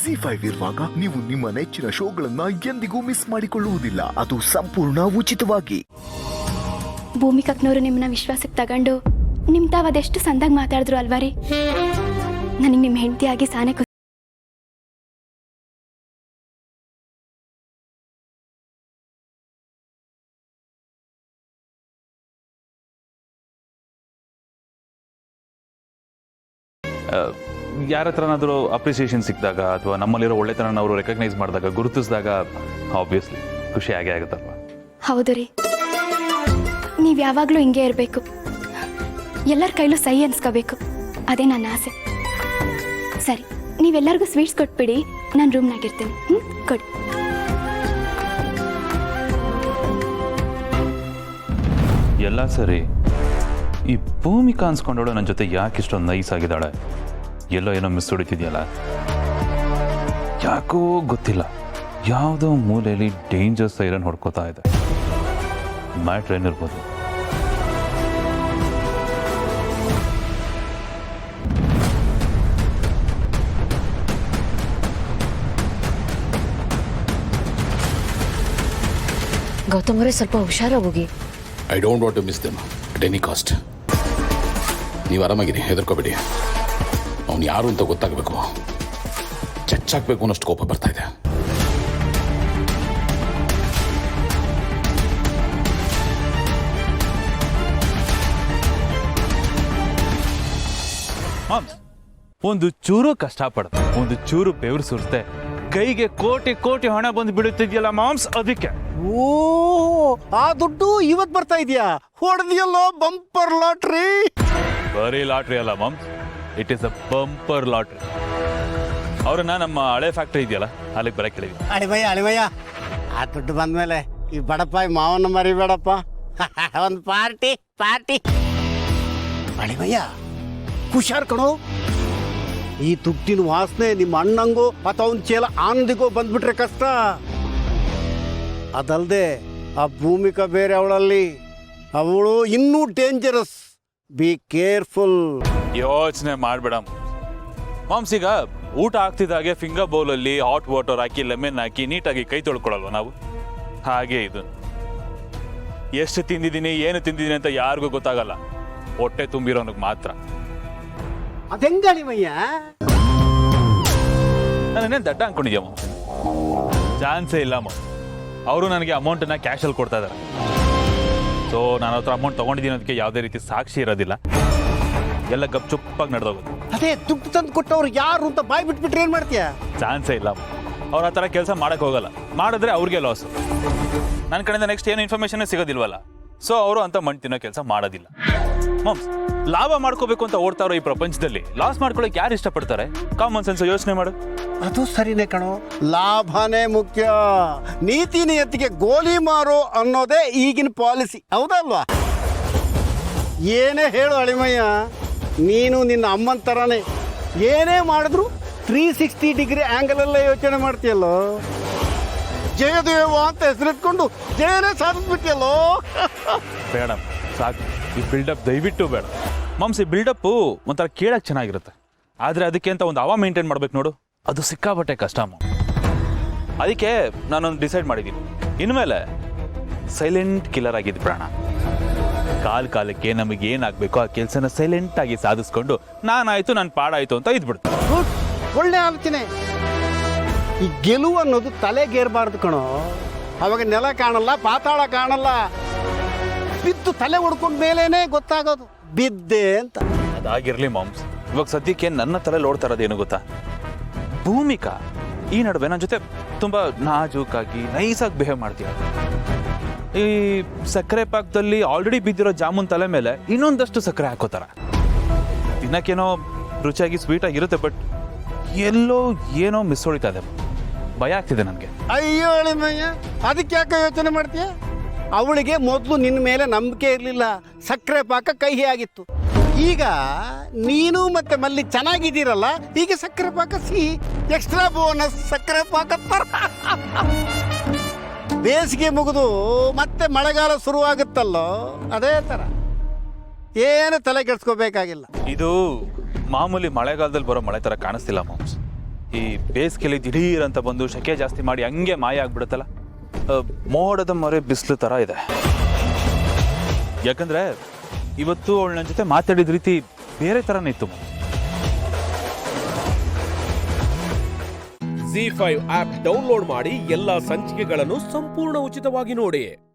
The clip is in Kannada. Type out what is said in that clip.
ZEE5 ಇರುವಾಗ ನೀವು ನಿಮ್ಮ ನೆಚ್ಚಿನ ಶೋಗಳನ್ನ ಎಂದಿಗೂ ಮಿಸ್ ಮಾಡಿಕೊಳ್ಳುವುದಿಲ್ಲ. ಅದು ಸಂಪೂರ್ಣ ಉಚಿತವಾಗಿ. ಭೂಮಿಕಕ್ನವರು ನಿಮ್ಮನ್ನ ವಿಶ್ವಾಸಕ್ಕೆ ತಗೊಂಡು ನಿಮ್ ತಾವ್ ಅದೆಷ್ಟು ಸಂದಾಗಿ ಮಾತಾಡಿದ್ರು ಅಲ್ವಾ ರೀ. ನನಗೆ ನಿಮ್ಮ ಹೆಂಡತಿಯಾಗಿ ಸಾನೆ ಯಾರ ಹತ್ರನಾದರೂ ಅಪ್ರಿಸಿಯೇಷನ್ ಸಿಕ್ಕಿದಾಗ ಅಥವಾ ನಮ್ಮಲ್ಲಿರೋ ಒಳ್ಳೆತನ ಅವರು ರೆಕಗ್ನೈಸ್ ಮಾಡಿದಾಗ ಗುರುತಿಸಿದಾಗ ಆಬ್ವಿಯಸ್ಲಿ ಖುಷಿ ಆಗೇ ಆಗುತ್ತಲ್ವ. ಹೌದು ರೀ, ನೀವು ಯಾವಾಗಲೂ ಹಿಂಗೆ ಇರಬೇಕು, ಎಲ್ಲರ ಕೈಲೂ ಸಹಿ ಅನ್ಸ್ಕೋಬೇಕು, ಅದೇ ನನ್ನ ಆಸೆ. ಸರಿ, ನೀವೆಲ್ಲರಿಗೂ ಸ್ವೀಟ್ಸ್ ಕೊಟ್ಬಿಡಿ, ನಾನು ರೂಮ್ನಾಗಿರ್ತೀನಿ. ಕೊಡಿ. ಎಲ್ಲ ಸರಿ, ಈ ಭೂಮಿಕಾ ಅನ್ಸ್ಕೊಂಡವಳು ನನ್ನ ಜೊತೆ ಯಾಕೆ ಇಷ್ಟೊಂದು ನೈಸ್ ಆಗಿದ್ದಾಳೆ? ಎಲ್ಲೋ ಏನೋ ಮಿಸ್ ಹೊಡಿತಿದ್ಯಲ್ಲ, ಯಾಕೋ ಗೊತ್ತಿಲ್ಲ. ಯಾವುದೋ ಮೂಲೆಯಲ್ಲಿ ಡೇಂಜರ್ ಸೈರನ್ ಹೊಡ್ಕೋತಾ ಇದೆ. ಮ್ಯಾಟ್ರ್ ಏನಿರ್ಬೋದು. ಗೌತಮ್ ಅವರೇ, ಸ್ವಲ್ಪ ಹುಷಾರಾಗಿ ಹೋಗಿ. I don't want to miss them at any cost. ನೀವು ಆರಾಮಾಗಿರಿ, ಹೆದರ್ಕೋಬೇಡಿ. ಅವನು ಯಾರು ಅಂತ ಗೊತ್ತಾಗಬೇಕು, ಚಚ್ಚಾಕ್ಬೇಕು ಅನ್ನೋಷ್ಟು ಕೋಪ ಬರ್ತಾ ಇದೆ. ಒಂದು ಚೂರು ಕಷ್ಟಪಡುತ್ತೆ, ಒಂದು ಚೂರು ಬೆವರು ಸುರಿತೆ, ಕೈಗೆ ಕೋಟಿ ಕೋಟಿ ಹಣ ಬಂದು ಬಿಡುತ್ತಿದ್ಯಲ್ಲ ಮಾಮ್ಸ್, ಅದಕ್ಕೆ. ಓ, ಆ ದುಡ್ಡು ಇವತ್ ಬರ್ತಾ ಇದೆಯಾ? ಹೊಡೆದಿಯಲ್ಲೋ ಬಂಪರ್ ಲಾಟ್ರಿ. ಬರೀ ಲಾಟ್ರಿ ಅಲ್ಲ moms, it is a bumper lottery. ಅವ್ರನ್ನ ನಮ್ಮ ಹಳೆ ಫ್ಯಾಕ್ಟ್ರಿ ಇದೆಯಲ್ಲ ಅಲ್ಲಿಗೆ ಬರಕ್ಕೆ ಹೇಳಿದ್ವಿ. ಅಳಿವಯ್ಯ, ಆ ದುಡ್ಡು ಬಂದ್ಮೇಲೆ ಈ ಬಡಪ್ಪ ಈ ಮಾವನ್ನ ಮರಿಬೇಡಪ್ಪ. ಒಂದು ಪಾರ್ಟಿ. ಅಳಿವಯ್ಯ, ಹುಷಾರ್ ಕಣೋ. ಈ ದುಡ್ಡಿನ ವಾಸನೆ ನಿಮ್ಮ ಅಣ್ಣಂಗೋ ಅಥವಾ ಅವನ ಚೇಲ ಆನಂದಿಗೋ ಬಂದ್ಬಿಟ್ರೆ ಕಷ್ಟ. ಅದಲ್ಲದೆ ಆ ಭೂಮಿಕಾ ಬೇರೆ ಅವಳಲ್ಲಿ, ಅವಳು ಇನ್ನೂ ಡೇಂಜರಸ್. Be careful. ಯೋಚನೆ ಮಾಡಬೇಡ ಮಾಮ್ಸ್. ಈಗ ಊಟ ಆಗ್ತಿದ್ದಾಗೆ ಫಿಂಗರ್ ಬೌಲಲ್ಲಿ ಹಾಟ್ ವಾಟರ್ ಹಾಕಿ ಲೆಮನ್ ಹಾಕಿ ನೀಟಾಗಿ ಕೈ ತೊಳ್ಕೊಳಲ್ವ ನಾವು? ಹಾಗೆ ಇದು. ಎಷ್ಟು ತಿಂದಿದ್ದೀನಿ ಏನು ತಿಂದಿದ್ದೀನಿ ಅಂತ ಯಾರಿಗೂ ಗೊತ್ತಾಗಲ್ಲ, ಹೊಟ್ಟೆ ತುಂಬಿರೋನಿಗೆ ಮಾತ್ರ. ಅದೆಂಗ ಅಳಿವಯ್ಯ? ನಾನೇನು ದಡ್ಡ ಅನ್ಕೊಂಡಿದ್ಯಾ ಮಾಮ್? ಚಾನ್ಸೇ ಇಲ್ಲ ಮಾಮ್. ಅವರು ನನಗೆ ಅಮೌಂಟನ್ನು ಕ್ಯಾಶಲ್ಲಿ ಕೊಡ್ತಾ ಇದ್ದಾರೆ. ಸೊ ನಾನು ಹತ್ರ ಅಮೌಂಟ್ ತೊಗೊಂಡಿದ್ದೀನಿ ಅದಕ್ಕೆ ಯಾವುದೇ ರೀತಿ ಸಾಕ್ಷಿ ಇರೋದಿಲ್ಲ. ಎಲ್ಲ ಗಪ್ ಚುಪ್ಪಾಗಿ ನಡೆದೋಗೋದು. ಅದೇ ದುಡ್ಡು ತಂದು ಕೊಟ್ಟವ್ರು ಯಾರು ಅಂತ ಬಾಯ್ ಬಿಟ್ಬಿಟ್ರೆ ಏನು ಮಾಡ್ತೀಯ? ಚಾನ್ಸೇ ಇಲ್ಲ. ಅವ್ರು ಆ ಥರ ಕೆಲಸ ಮಾಡೋಕ್ಕೆ ಹೋಗಲ್ಲ. ಮಾಡಿದ್ರೆ ಅವ್ರಿಗೆ ಲಾಸು. ನನ್ನ ಕಡೆಯಿಂದ ನೆಕ್ಸ್ಟ್ ಏನು ಇನ್ಫಾರ್ಮೇಷನ್ನೇ ಸಿಗೋದಿಲ್ವಲ್ಲ. ಸೊ ಅವರು ಅಂತ ಮಣ್ಣು ತಿನ್ನೋ ಕೆಲಸ ಮಾಡೋದಿಲ್ಲ. ಮಾಮ್ಸ್, ಲಾಭ ಮಾಡ್ಕೋಬೇಕು ಅಂತ ಓಡ್ತಾರೋ ಈ ಪ್ರಪಂಚದಲ್ಲಿ ಲಾಸ್ ಮಾಡ್ಕೊಳ್ಳೋಕೆ ಯಾರು ಇಷ್ಟಪಡ್ತಾರೆ? ಕಾಮನ್ ಸೆನ್ಸ್ ಯೋಚನೆ ಮಾಡು. ಅದು ಸರಿನೇ ಕಣೋ, ಲಾಭನೇ ಮುಖ್ಯ. ನೀತಿ ನಿಯತ್ತಿಗೆ ಗೋಲಿ ಮಾರೋ ಅನ್ನೋದೇ ಈಗಿನ ಪಾಲಿಸಿ, ಹೌದಲ್ವಾ? ಏನೇ ಹೇಳು ಅಳಿಮಯ್ಯ, ನೀನು ನಿನ್ನ ಅಮ್ಮನ ಥರನೇ ಏನೇ ಮಾಡಿದ್ರು 360 ಡಿಗ್ರಿ ಆ್ಯಂಗಲಲ್ಲೇ ಯೋಚನೆ ಮಾಡ್ತೀಯಲ್ಲೋ. ಜಯದೇವ ಅಂತ ಹೆಸರಿಟ್ಕೊಂಡು ಜಯನೇ ಸಾಧಿಸ್ಬಿಟ್ಟಿಯಲ್ಲೋ. ಬೇಡ ಸಾಕು, ಈ ಬಿಲ್ಡಪ್ ದಯವಿಟ್ಟು ಬೇಡ. ಮಾಮ್ಸ್, ಈ ಬಿಲ್ಡಪ್ಪು ಒಂಥರ ಕೇಳಕ್ಕೆ ಚೆನ್ನಾಗಿರುತ್ತೆ, ಆದರೆ ಅದಕ್ಕೆ ಅಂತ ಒಂದು ಹವಾ ಮೇಂಟೈನ್ ಮಾಡ್ಬೇಕು ನೋಡು, ಅದು ಸಿಕ್ಕಾಬಟ್ಟೆ ಕಷ್ಟ ಮಾಮ್. ಅದಕ್ಕೆ ನಾನೊಂದು ಡಿಸೈಡ್ ಮಾಡಿದ್ದೀನಿ, ಇನ್ಮೇಲೆ ಸೈಲೆಂಟ್ ಕಿಲ್ಲರ್ ಆಗಿದ್ದು ಪ್ರಾಣ. ಕಾಲಕ್ಕೆ ನಮಗೆ ಏನಾಗಬೇಕೋ ಆ ಕೆಲಸನ ಸೈಲೆಂಟಾಗಿ ಸಾಧಿಸ್ಕೊಂಡು ನಾನಾಯಿತು ನನ್ನ ಪಾಡಾಯಿತು ಅಂತ ಇದ್ಬಿಡ್ತು. ಗುಡ್, ಒಳ್ಳೆ ಆಲೋಚನೆ. ಈ ಗೆಲುವು ಅನ್ನೋದು ತಲೆಗೇರ್ಬಾರ್ದು ಕಣೋ. ಅವಾಗ ನೆಲ ಕಾಣಲ್ಲ, ಪಾತಾಳ ಕಾಣಲ್ಲ. ಬಿದ್ದು ತಲೆ ಹೊಡ್ಕೊಂಡ ಮೇಲೇನೆ ಗೊತ್ತಾಗೋದು ಬಿದ್ದೆ ಅಂತ. ಅದಾಗಿರ್ಲಿ ಮಾಮ್ಸ್, ಇವಾಗ ಸದ್ಯಕ್ಕೆ ನನ್ನ ತಲೆ ಓಡ್ತಾ ಇರೋದೇನು ಗೊತ್ತಾ? ಭೂಮಿಕಾ ಈ ನಡುವೆ ನನ್ನ ಜೊತೆ ತುಂಬ ನಾಜೂಕಾಗಿ ನೈಸಾಗಿ ಬಿಹೇವ್ ಮಾಡ್ತೀಯ. ಈ ಸಕ್ಕರೆ ಪಾಕದಲ್ಲಿ ಆಲ್ರೆಡಿ ಬಿದ್ದಿರೋ ಜಾಮೂನ್ ತಲೆ ಮೇಲೆ ಇನ್ನೊಂದಷ್ಟು ಸಕ್ಕರೆ ಹಾಕೋತಾರ. ತಿನ್ನಕ್ಕೇನೋ ರುಚಿಯಾಗಿ ಸ್ವೀಟಾಗಿರುತ್ತೆ, ಬಟ್ ಎಲ್ಲೋ ಏನೋ ಮಿಸ್ ಹೊಡಿತಾ ಇದೆ. ಭಯ ಆಗ್ತಿದೆ ನನಗೆ. ಅಯ್ಯೋ ಅಳಿಮಯ್ಯ, ಅದಕ್ಕೆ ಯಾಕೆ ಯೋಚನೆ ಮಾಡ್ತೀಯ? ಅವಳಿಗೆ ಮೊದಲು ನಿನ್ನ ಮೇಲೆ ನಂಬಿಕೆ ಇರಲಿಲ್ಲ, ಸಕ್ಕರೆ ಪಾಕ ಕಹಿ ಆಗಿತ್ತು. ಈಗ ನೀನು ಮತ್ತೆ ಮಲ್ಲಿ ಚೆನ್ನಾಗಿದ್ದೀರಲ್ಲ, ಈಗ ಸಕ್ಕರೆ ಪಾಕ ಸಿಹಿ. ಎಕ್ಸ್ಟ್ರಾ ಬೋನಸ್ ಸಕ್ಕರೆ ಪಾಕ ತರ. ಬೇಸಿಗೆ ಮುಗಿದು ಮತ್ತೆ ಮಳೆಗಾಲ ಶುರುವಾಗುತ್ತಲ್ಲೋ, ಅದೇ ಥರ. ಏನು ತಲೆ ಕೆಡ್ಸ್ಕೋಬೇಕಾಗಿಲ್ಲ. ಇದು ಮಾಮೂಲಿ ಮಳೆಗಾಲದಲ್ಲಿ ಬರೋ ಮಳೆ ಥರ ಕಾಣಿಸ್ತಿಲ್ಲ ಮಾಮ್ಸ್. ಈ ಬೇಸಿಗೆಲಿ ದಿಢೀರ್ ಅಂತ ಬಂದು ಶೆಕೆ ಜಾಸ್ತಿ ಮಾಡಿ ಹಂಗೆ ಮಾಯ ಆಗ್ಬಿಡುತ್ತಲ್ಲ, ಮೋಡದ ಮೊರೆ ಬಿಸಿಲು ಥರ ಇದೆ. ಯಾಕಂದ್ರೆ ಇವತ್ತು ಅವಳು ನನ್ನ ಜೊತೆ ಮಾತಾಡಿದ ರೀತಿ ಬೇರೆ ಥರನೇ ಇತ್ತು. ZEE5 ಆಪ್ ಡೌನ್ಲೋಡ್ ಮಾಡಿ ಎಲ್ಲಾ ಸಂಚಿಕೆಗಳನ್ನು ಸಂಪೂರ್ಣ ಉಚಿತವಾಗಿ ನೋಡಿ.